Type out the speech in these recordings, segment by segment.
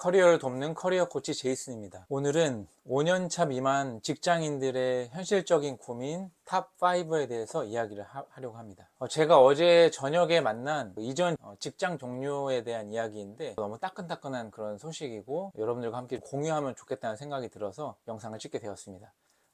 커리어를 돕는 커리어 코치 제이슨입니다. 오늘은 5년차 미만 직장인들의 현실적인 고민 탑5에 대해서 이야기를 하려고 합니다. 제가 어제 저녁에 만난 이전 직장 동료에 대한 이야기인데 너무 따끈따끈한 그런 소식이고 여러분들과 함께 공유하면 좋겠다는 생각이 들어서 영상을 찍게 되었습니다.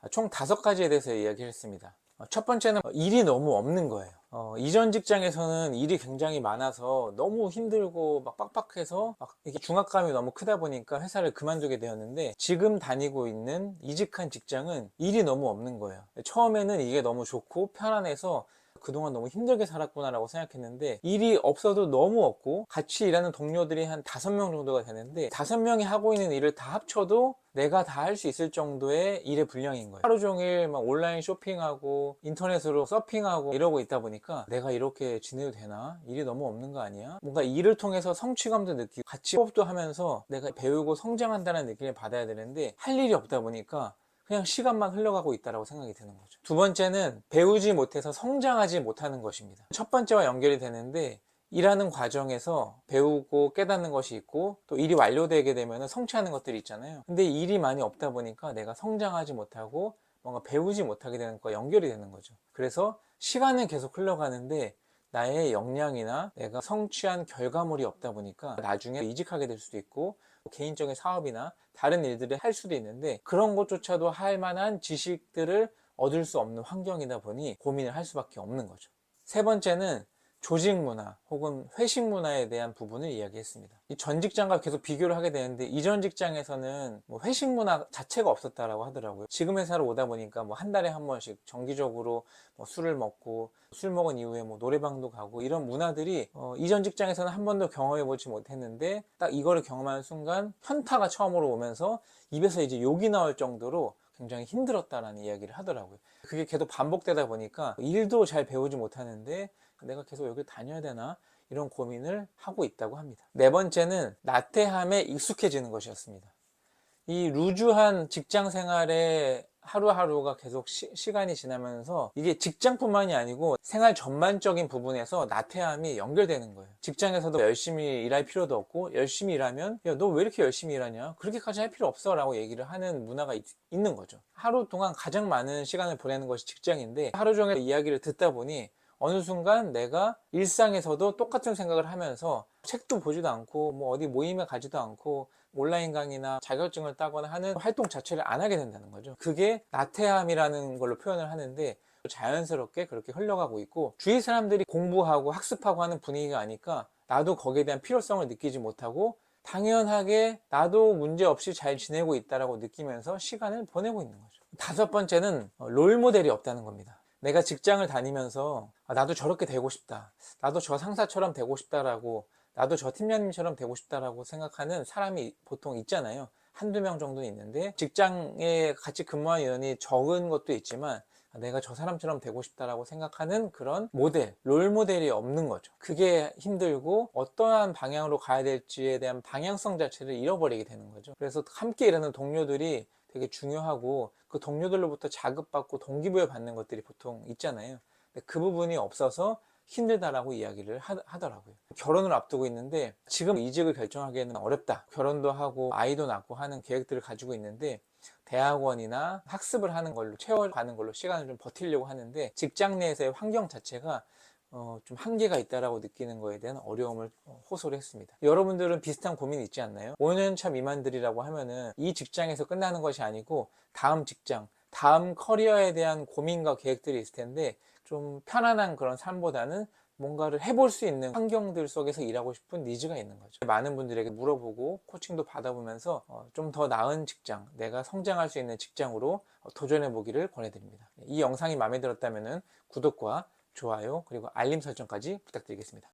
총 5가지에 대해서 이야기를 했습니다. 첫 번째는 일이 너무 없는 거예요. 이전 직장에서는 일이 굉장히 많아서 너무 힘들고 막 빡빡해서 막 이게 중압감이 너무 크다 보니까 회사를 그만두게 되었는데, 지금 다니고 있는 이직한 직장은 일이 너무 없는 거예요. 처음에는 이게 너무 좋고 편안해서 그동안 너무 힘들게 살았구나라고 생각했는데, 일이 없어도 너무 없고 같이 일하는 동료들이 한 5명 정도가 되는데 5명이 하고 있는 일을 다 합쳐도 내가 다 할 수 있을 정도의 일의 분량인 거예요. 하루 종일 막 온라인 쇼핑하고 인터넷으로 서핑하고 이러고 있다 보니까 내가 이렇게 지내도 되나? 일이 너무 없는 거 아니야? 뭔가 일을 통해서 성취감도 느끼고 같이 호흡도 하면서 내가 배우고 성장한다는 느낌을 받아야 되는데 할 일이 없다 보니까 그냥 시간만 흘러가고 있다고 생각이 드는 거죠. 두 번째는 배우지 못해서 성장하지 못하는 것입니다. 첫 번째와 연결이 되는데, 일하는 과정에서 배우고 깨닫는 것이 있고 또 일이 완료되게 되면 성취하는 것들이 있잖아요. 근데 일이 많이 없다 보니까 내가 성장하지 못하고 뭔가 배우지 못하게 되는 것과 연결이 되는 거죠. 그래서 시간은 계속 흘러가는데 나의 역량이나 내가 성취한 결과물이 없다 보니까 나중에 이직하게 될 수도 있고 개인적인 사업이나 다른 일들을 할 수도 있는데, 그런 것조차도 할 만한 지식들을 얻을 수 없는 환경이다 보니 고민을 할 수밖에 없는 거죠. 세 번째는 조직 문화 혹은 회식 문화에 대한 부분을 이야기했습니다. 이 전 직장과 계속 비교를 하게 되는데, 이전 직장에서는 뭐 회식 문화 자체가 없었다라고 하더라고요. 지금 회사로 오다 보니까 뭐 한 달에 한 번씩 정기적으로 뭐 술을 먹고, 술 먹은 이후에 뭐 노래방도 가고, 이런 문화들이 이전 직장에서는 한 번도 경험해 보지 못했는데 딱 이거를 경험하는 순간 현타가 처음으로 오면서 입에서 이제 욕이 나올 정도로 굉장히 힘들었다라는 이야기를 하더라고요. 그게 계속 반복되다 보니까 일도 잘 배우지 못하는데 내가 계속 여기 다녀야 되나, 이런 고민을 하고 있다고 합니다. 네 번째는 나태함에 익숙해지는 것이었습니다. 이 루즈한 직장 생활에 하루하루가 계속 시간이 지나면서 이게 직장뿐만이 아니고 생활 전반적인 부분에서 나태함이 연결되는 거예요. 직장에서도 열심히 일할 필요도 없고, 열심히 일하면 야, 너 왜 이렇게 열심히 일하냐, 그렇게까지 할 필요 없어 라고 얘기를 하는 문화가 있는 거죠. 하루 동안 가장 많은 시간을 보내는 것이 직장인데, 하루 종일 이야기를 듣다 보니 어느 순간 내가 일상에서도 똑같은 생각을 하면서 책도 보지도 않고 뭐 어디 모임에 가지도 않고 온라인 강의나 자격증을 따거나 하는 활동 자체를 안 하게 된다는 거죠. 그게 나태함이라는 걸로 표현을 하는데, 자연스럽게 그렇게 흘러가고 있고, 주위 사람들이 공부하고 학습하고 하는 분위기가 아니까 나도 거기에 대한 필요성을 느끼지 못하고 당연하게 나도 문제없이 잘 지내고 있다고 느끼면서 시간을 보내고 있는 거죠. 다섯 번째는 롤모델이 없다는 겁니다. 내가 직장을 다니면서 나도 저렇게 되고 싶다, 나도 저 상사처럼 되고 싶다라고, 나도 저 팀장님처럼 되고 싶다라고 생각하는 사람이 보통 있잖아요. 한두 명 정도 있는데, 직장에 같이 근무하는 인원이 적은 것도 있지만 내가 저 사람처럼 되고 싶다라고 생각하는 그런 모델, 롤 모델이 없는 거죠. 그게 힘들고 어떠한 방향으로 가야 될지에 대한 방향성 자체를 잃어버리게 되는 거죠. 그래서 함께 일하는 동료들이 되게 중요하고, 그 동료들로부터 자극받고 동기부여 받는 것들이 보통 있잖아요. 근데 그 부분이 없어서 힘들다라고 이야기를 하더라고요. 결혼을 앞두고 있는데 지금 이직을 결정하기에는 어렵다, 결혼도 하고 아이도 낳고 하는 계획들을 가지고 있는데 대학원이나 학습을 하는 걸로 채워가는 걸로 시간을 좀 버티려고 하는데, 직장 내에서의 환경 자체가 좀 한계가 있다라고 느끼는 거에 대한 어려움을 호소를 했습니다. 여러분들은 비슷한 고민이 있지 않나요? 5년차 미만들이라고 하면은 이 직장에서 끝나는 것이 아니고 다음 직장, 다음 커리어에 대한 고민과 계획들이 있을 텐데, 좀 편안한 그런 삶보다는 뭔가를 해볼 수 있는 환경들 속에서 일하고 싶은 니즈가 있는 거죠. 많은 분들에게 물어보고 코칭도 받아보면서 좀 더 나은 직장, 내가 성장할 수 있는 직장으로 도전해 보기를 권해드립니다. 이 영상이 마음에 들었다면 구독과 좋아요 그리고 알림 설정까지 부탁드리겠습니다.